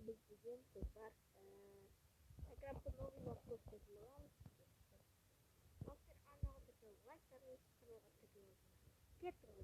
begin to start. I grab the movie was posted around after Arnold the like that is through a technology. Get through.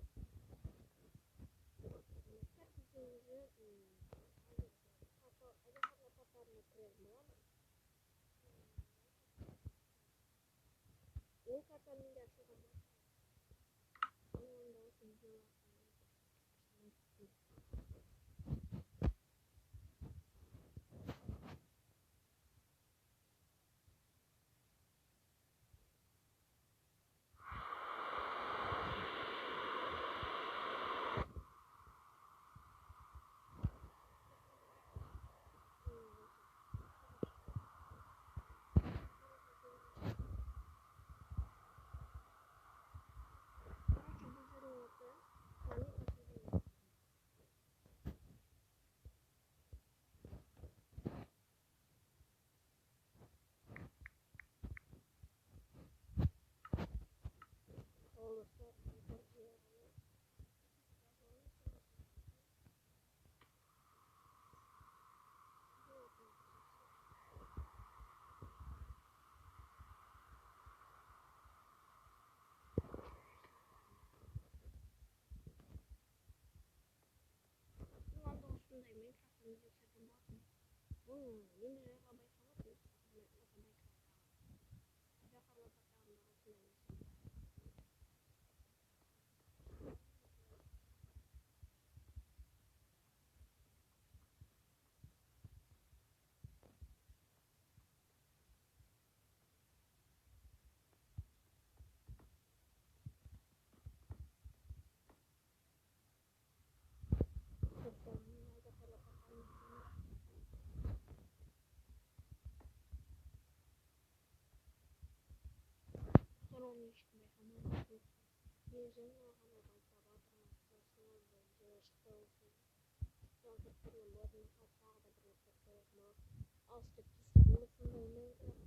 Als de pistolen van de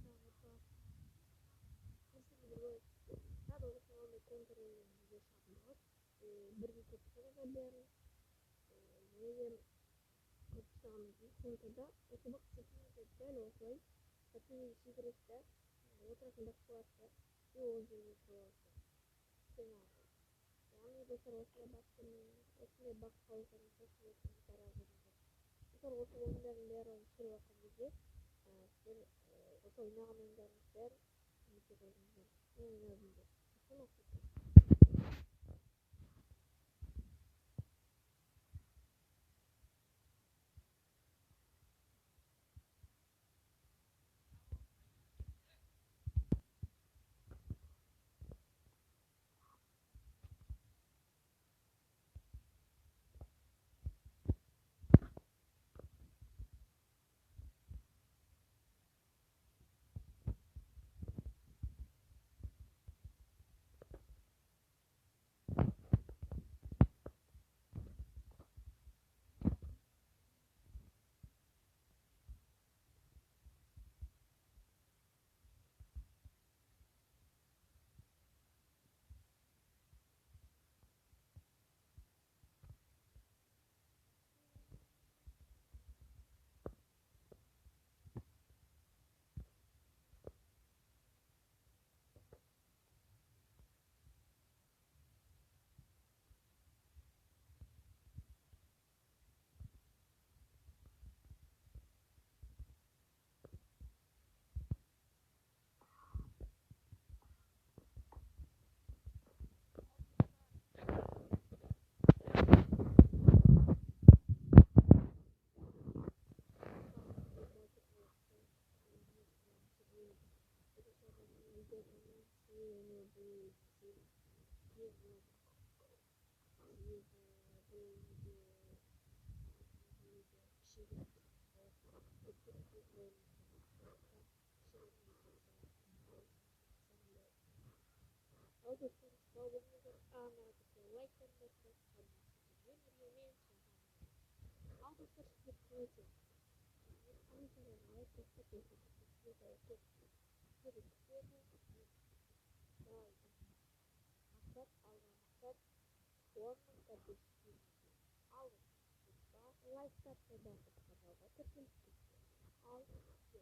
Minecraft hadden we gewoon de controle dus gehad. Бірге көпшілігі бәрі егер көпшілігі контрда осы бақсатыңызды дәл осылай қатты секретті отыратын бақсыларды и ол жерге қойылды яғни достар осындай бақ қалдырыңыздар осылай осы ойындардың бәрін түсіріп жатқан кезде сіздер осы ойнаған ойындарыңыз бәрі өте қойыңыздар мен ойнадым деп відео, терпінський. А ось є.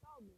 Тому